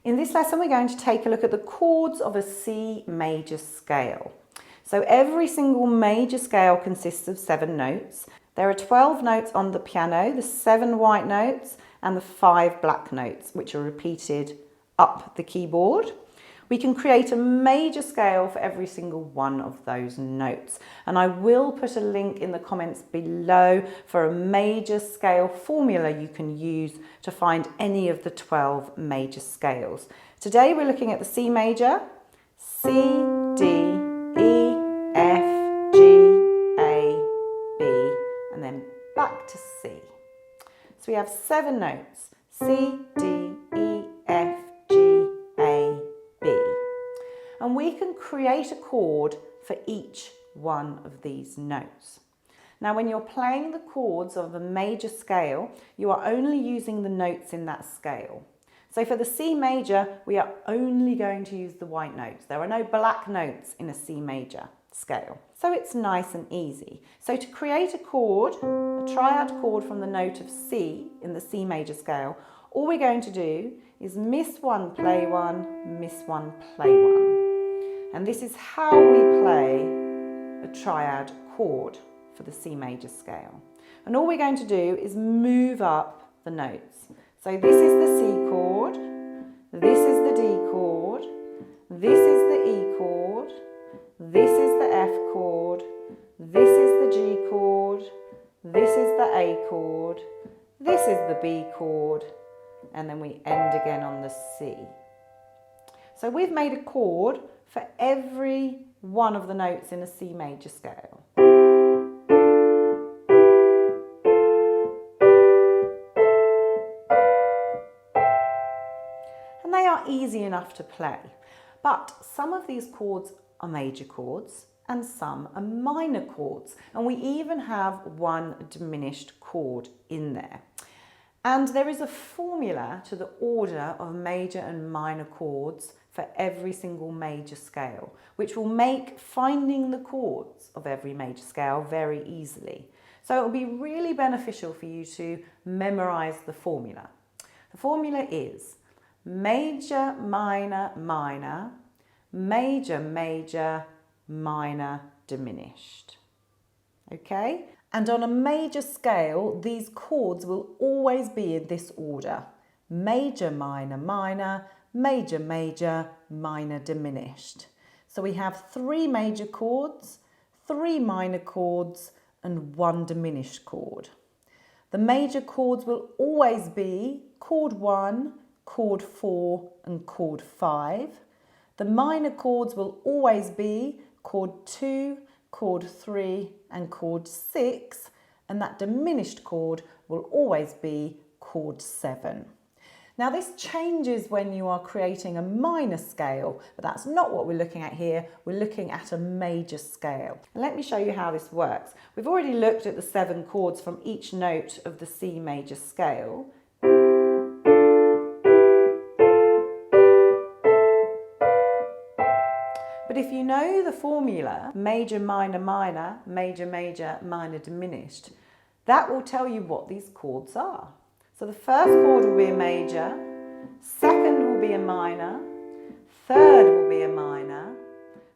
In this lesson, we're going to take a look at the chords of a C major scale. So every single major scale consists of 7 notes. There are 12 notes on the piano, the 7 white notes and the 5 black notes, which are repeated up the keyboard. We can create a major scale for every single one of those notes. And I will put a link in the comments below for a major scale formula you can use to find any of the 12 major scales. Today we're looking at the C major, C, D, E, F, G, A, B, and then back to C. So we have 7 notes, C, D, E, F, G, A, B. And we can create a chord for each one of these notes. Now, when you're playing the chords of a major scale, you are only using the notes in that scale. So for the C major, we are only going to use the white notes. There are no black notes in a C major scale. So it's nice and easy. So to create a chord, a triad chord from the note of C in the C major scale, all we're going to do is miss 1, play 1, miss 1, play 1. And this is how we play a triad chord for the C major scale. And all we're going to do is move up the notes. So this is the C chord, this is the D chord, this is the E chord, this is the F chord, this is the G chord, this is the A chord, this is the B chord, and then we end again on the C. So we've made a chord for every one of the notes in a C major scale. And they are easy enough to play, but some of these chords are major chords and some are minor chords, and we even have one diminished chord in there. And there is a formula to the order of major and minor chords for every single major scale, which will make finding the chords of every major scale very easily. So it will be really beneficial for you to memorize the formula. The formula is major, minor, minor, major, major, minor, diminished. Okay? And on a major scale, these chords will always be in this order: major, minor, minor, major, major, minor, diminished. So we have 3 major chords, 3 minor chords, and 1 diminished chord. The major chords will always be chord 1, chord 4, and chord 5. The minor chords will always be chord 2, chord 3, and chord 6, and that diminished chord will always be chord 7. Now this changes when you are creating a minor scale, but that's not what we're looking at here. We're looking at a major scale. And let me show you how this works. We've already looked at the 7 chords from each note of the C major scale. But if you know the formula, major, minor, minor, major, major, minor, diminished, that will tell you what these chords are. So the first chord will be a major, second will be a minor, third will be a minor,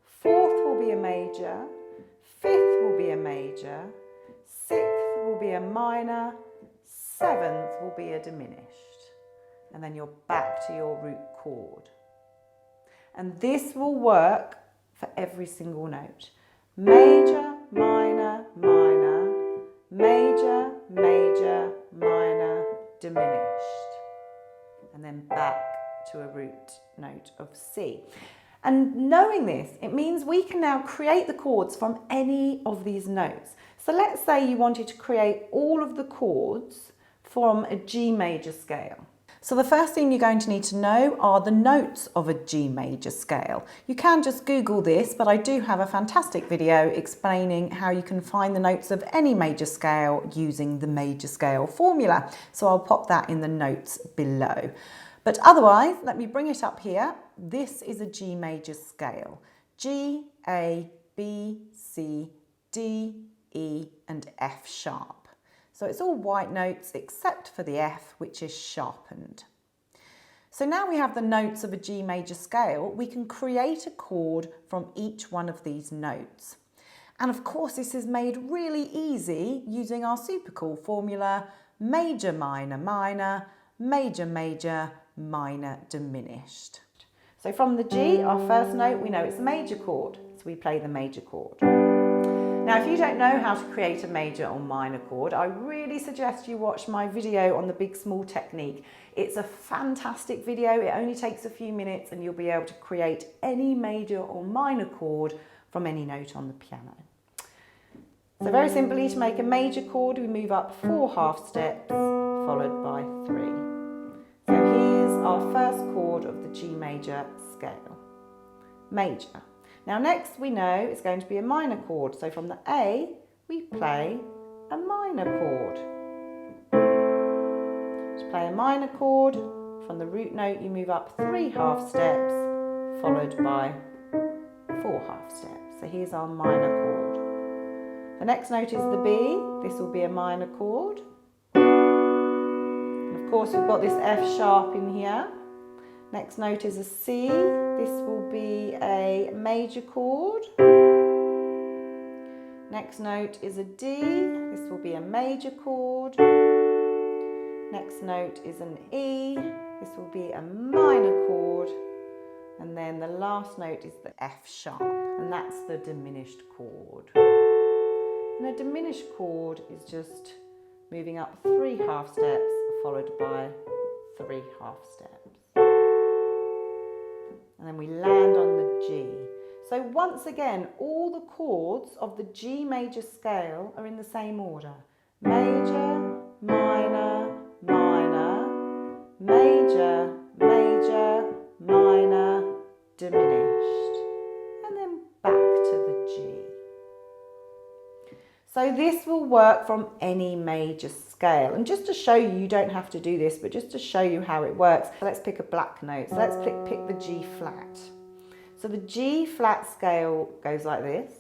fourth will be a major, fifth will be a major, sixth will be a minor, seventh will be a diminished. And then you're back to your root chord. And this will work for every single note. Major, minor, minor, major, major, minor, diminished. And then back to a root note of C. And knowing this, it means we can now create the chords from any of these notes. So let's say you wanted to create all of the chords from a G major scale. So the first thing you're going to need to know are the notes of a G major scale. You can just Google this, but I do have a fantastic video explaining how you can find the notes of any major scale using the major scale formula. So I'll pop that in the notes below. But otherwise, let me bring it up here. This is a G major scale. G, A, B, C, D, E, and F sharp. So it's all white notes except for the F, which is sharpened. So now we have the notes of a G major scale, we can create a chord from each one of these notes. And of course, this is made really easy using our super chord formula: major, minor, minor, major, major, minor, diminished. So from the G, our first note, we know it's a major chord, so we play the major chord. Now, if you don't know how to create a major or minor chord, I really suggest you watch my video on the big small technique. It's a fantastic video. It only takes a few minutes and you'll be able to create any major or minor chord from any note on the piano. So very simply, to make a major chord, we move up 4 half steps followed by 3. So here's our first chord of the G major scale, major. Now next we know it's going to be a minor chord, so from the A we play a minor chord. To play a minor chord, from the root note you move up 3 half steps followed by 4 half steps. So here's our minor chord. The next note is the B, this will be a minor chord. And of course we've got this F sharp in here. Next note is a C, this will be a major chord. Next note is a D, this will be a major chord. Next note is an E, this will be a minor chord. And then the last note is the F sharp, and that's the diminished chord. And a diminished chord is just moving up 3 half steps followed by 3 half steps. And then we land on the G. So once again, all the chords of the G major scale are in the same order: major, minor, minor, major, major, minor, diminished, and then back to the G. So this will work from any major scale. And just to show you, you don't have to do this, but just to show you how it works, let's pick a black note. So let's pick the G flat. So the G flat scale goes like this.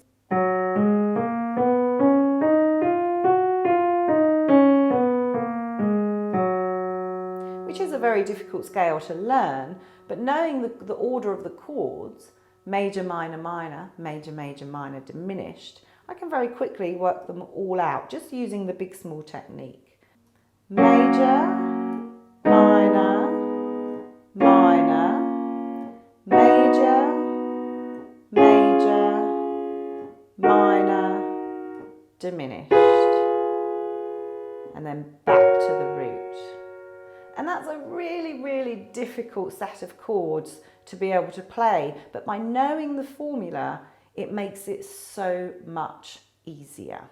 Which is a very difficult scale to learn, but knowing the order of the chords, major, minor, minor, major, major, minor, diminished, I can very quickly work them all out just using the big small technique. Major, minor, minor, major, major, minor, diminished, and then back to the root. And that's a really, really difficult set of chords to be able to play, but by knowing the formula, it makes it so much easier.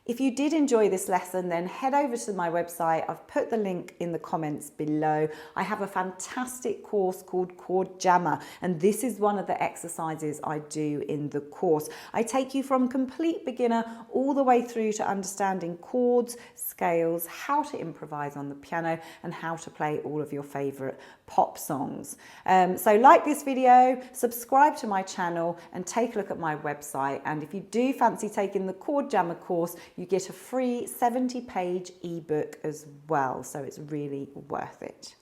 If you did enjoy this lesson, then head over to my website. I've put the link in the comments below. I have a fantastic course called Chord Jammer, and this is one of the exercises I do in the course. I take you from complete beginner all the way through to understanding chords, scales, how to improvise on the piano, and how to play all of your favorite pop songs. So like this video, subscribe to my channel, and take a look at my website. And if you do fancy taking the Chord Jammer course, you get a free 70-page ebook as well, so it's really worth it.